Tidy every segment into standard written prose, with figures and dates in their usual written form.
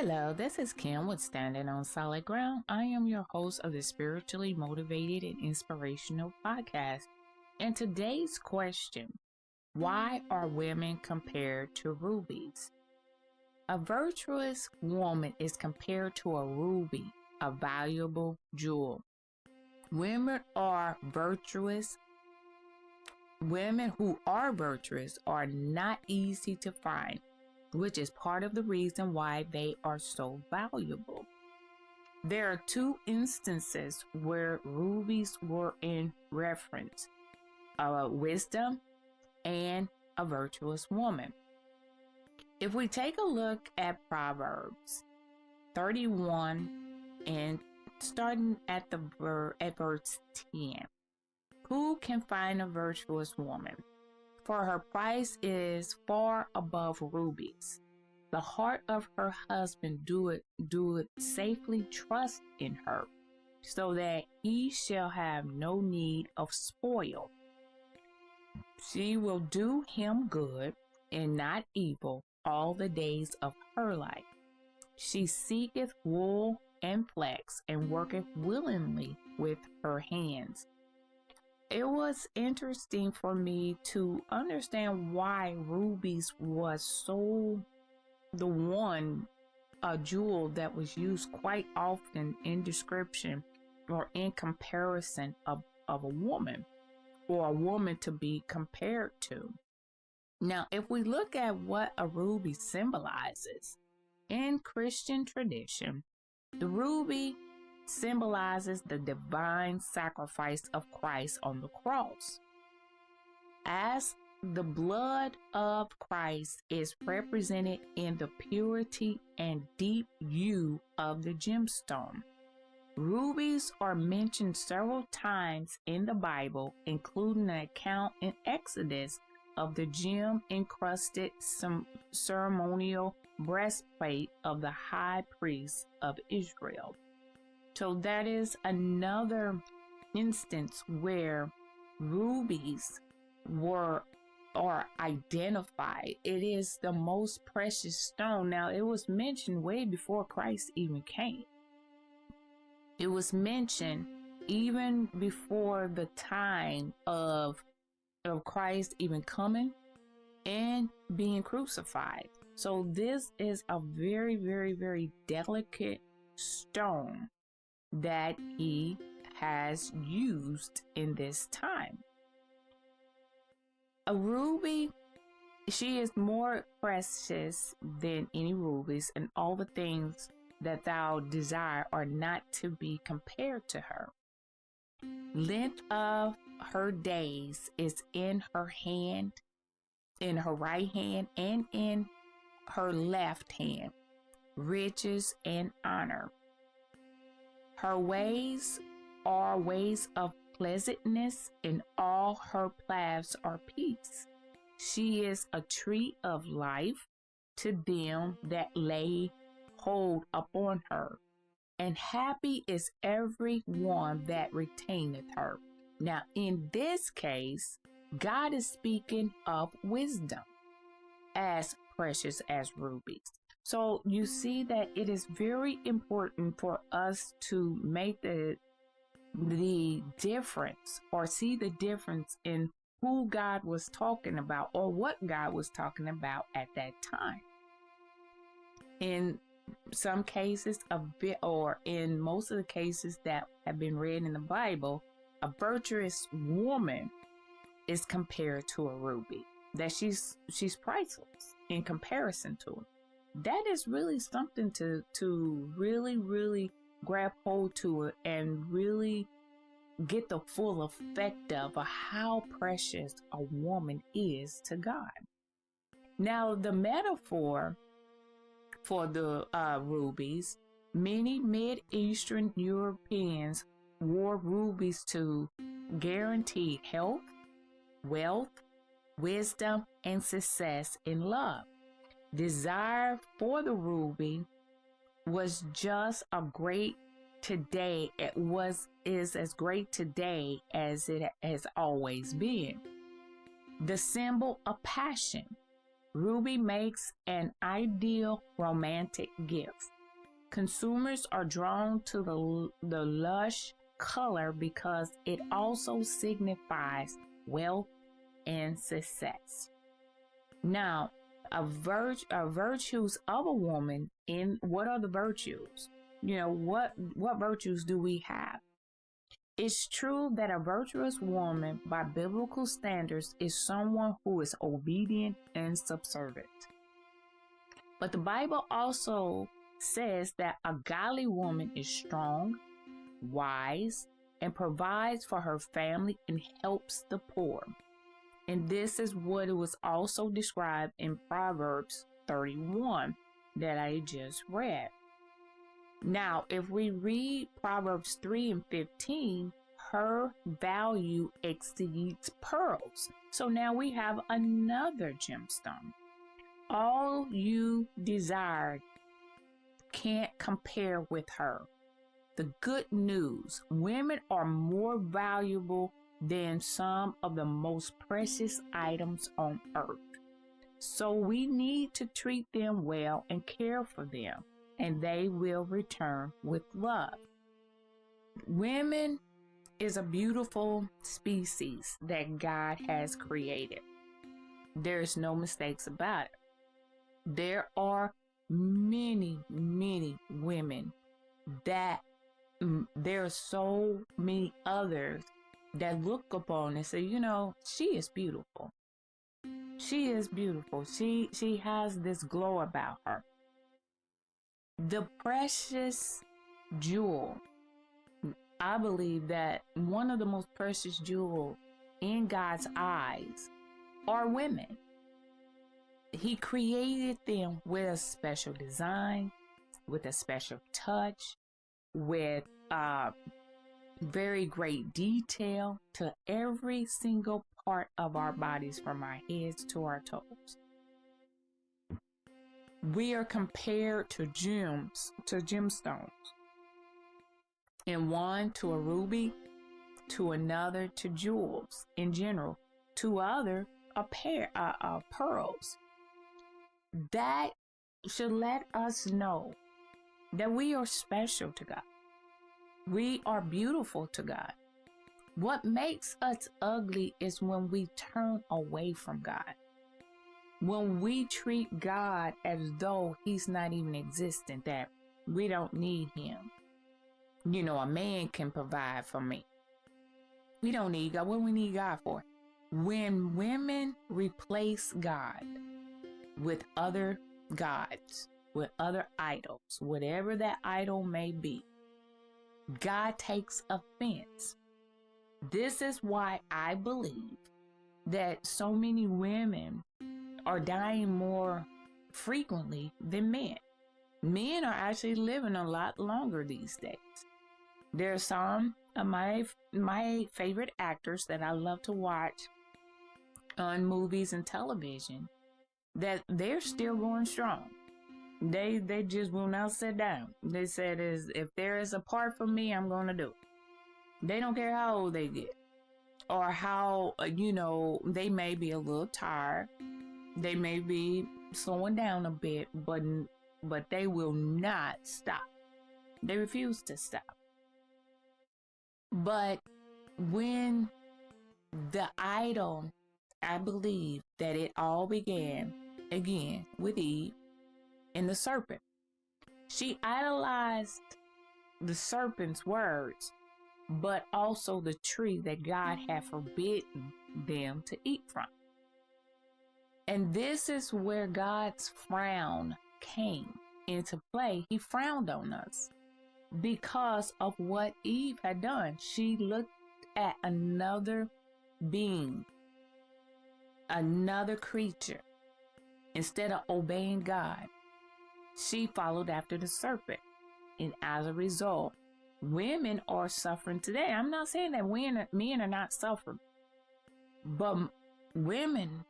Hello, this is Kim with Standing on Solid Ground. I am your host of the Spiritually Motivated and Inspirational Podcast. And today's question, why are women compared to rubies? A virtuous woman is compared to a ruby, a valuable jewel. Women who are virtuous are not easy to find, which is part of the reason why they are so valuable. There are two instances where rubies were in reference, wisdom and a virtuous woman. If we take a look at Proverbs 31 and starting at verse 10, who can find a virtuous woman? For her price is far above rubies. The heart of her husband do it safely trust in her, so that he shall have no need of spoil. She will do him good and not evil all the days of her life. She seeketh wool and flax, and worketh willingly with her hands. It was interesting for me to understand why rubies was so a jewel that was used quite often in description or in comparison of a woman, or a woman to be compared to. Now, if we look at what a ruby symbolizes in Christian tradition, the ruby symbolizes the divine sacrifice of Christ on the cross. As the blood of Christ is represented in the purity and deep hue of the gemstone. Rubies are mentioned several times in the Bible, including an account in Exodus of the gem-encrusted ceremonial breastplate of the high priest of Israel. So that is another instance where rubies are identified. It is the most precious stone. Now, it was mentioned way before Christ even came. It was mentioned even before the time of Christ even coming and being crucified. So this is a very, very, very delicate stone that he has used in this time. A ruby, she is more precious than any rubies, and all the things that thou desire are not to be compared to her. Length of her days is in her hand, in her right hand, and in her left hand, riches and honor. Her ways are ways of pleasantness, and all her paths are peace. She is a tree of life to them that lay hold upon her, and happy is every one that retaineth her. Now, in this case, God is speaking of wisdom as precious as rubies. So you see that it is very important for us to make the difference, or see the difference in who God was talking about, or what God was talking about at that time. In some cases, or in most of the cases that have been read in the Bible, a virtuous woman is compared to a ruby, that she's priceless in comparison to it. That is really something to really grab hold to it and really get the full effect of how precious a woman is to God. Now, the metaphor for the rubies, many Mid-Eastern Europeans wore rubies to guarantee health, wealth, wisdom, and success in love. Desire for the ruby was just a great today. Is as great today as it has always been. The symbol of passion, Ruby makes an ideal romantic gift. Consumers are drawn to the lush color because it also signifies wealth and success. Now, virtues of a woman, what are the virtues? What virtues do we have? It's true that a virtuous woman, by biblical standards, is someone who is obedient and subservient. But the Bible also says that a godly woman is strong, wise, and provides for her family and helps the poor. And this is what it was also described in Proverbs 31 that I just read. Now, if we read Proverbs 3 and 15, her value exceeds pearls. So now we have another gemstone. All you desired can't compare with her. The good news: women are more valuable than some of the most precious items on earth. So we need to treat them well and care for them, and they will return with love. Women is a beautiful species that God has created. There's no mistakes about it. There are many, many women that there are so many others that look upon and say, she is beautiful. She is beautiful. She has this glow about her. The precious jewel, I believe that one of the most precious jewels in God's eyes are women. He created them with a special design, with a special touch, with very great detail to every single part of our bodies, from our heads to our toes. We are compared to gemstones. In one to a ruby, to another to jewels in general, to other a pair of pearls. That should let us know that we are special to God. We are beautiful to God. What makes us ugly is when we turn away from God. When we treat God as though he's not even existent, that we don't need him. A man can provide for me. We don't need God. What do we need God for? When women replace God with other gods, with other idols, whatever that idol may be, God takes offense. This is why I believe that so many women are dying more frequently than men. Men are actually living a lot longer these days. There are some of my favorite actors that I love to watch on movies and television that they're still going strong. They just will not sit down. They said, if there is a part for me, I'm going to do it. They don't care how old they get or how, they may be a little tired. They may be slowing down a bit, but they will not stop. They refuse to stop. But when the idol, I believe that it all began again with Eve and the serpent. She idolized the serpent's words, but also the tree that God had forbidden them to eat from. And this is where God's frown came into play. He frowned on us because of what Eve had done. She looked at another being, another creature. Instead of obeying God, she followed after the serpent. And as a result, women are suffering today. I'm not saying that men are not suffering, but women,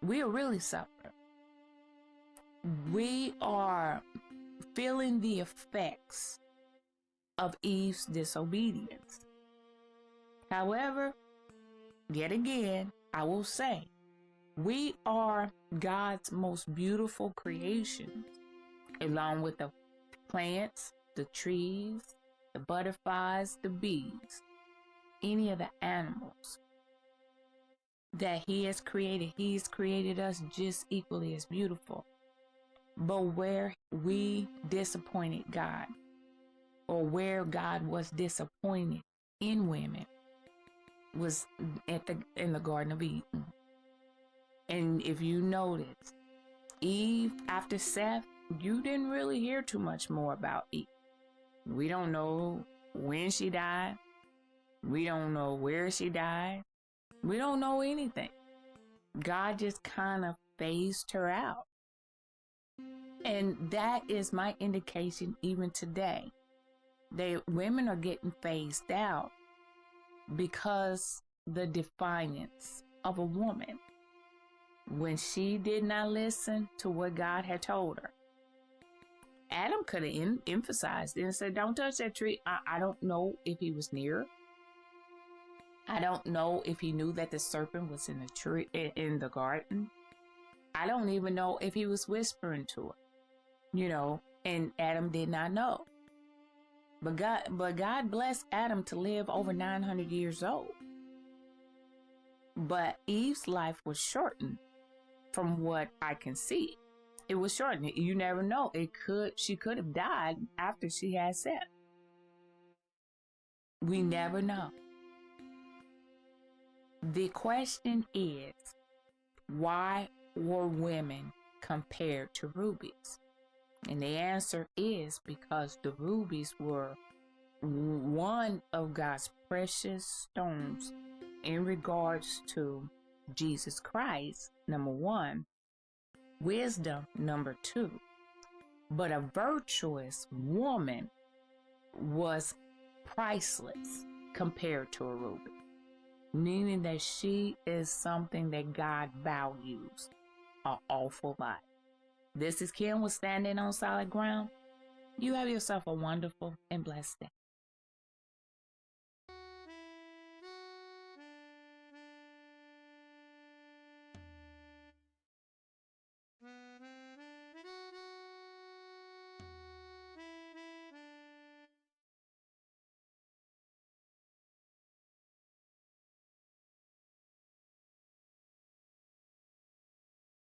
we are really suffering. We are feeling the effects of Eve's disobedience. However, yet again, I will say We are God's most beautiful creation, along with the plants, the trees, the butterflies, the bees, any of the animals that He has created. He's created us just equally as beautiful. But where we disappointed God, or where God was disappointed in women, was in the Garden of Eden. And if you notice, Eve, after Seth, you didn't really hear too much more about Eve. We don't know when she died. We don't know where she died. We don't know anything. God just kind of phased her out. And that is my indication even today. Women are getting phased out because the defiance of a woman, when she did not listen to what God had told her. Adam could have emphasized it and said, don't touch that tree. I don't know if he was near. I don't know if he knew that the serpent was in the tree, in the garden. I don't even know if he was whispering to her, and Adam did not know. But God blessed Adam to live over 900 years old. But Eve's life was shortened, from what I can see. It was shortened. You never know. She could have died after she had Seth. We never know. The question is, why were women compared to rubies? And the answer is because the rubies were one of God's precious stones in regards to Jesus Christ, number one, wisdom, number two. But a virtuous woman was priceless compared to a ruby, meaning that she is something that God values an awful lot. This is Kim with Standing on Solid Ground. You have yourself a wonderful and blessed day.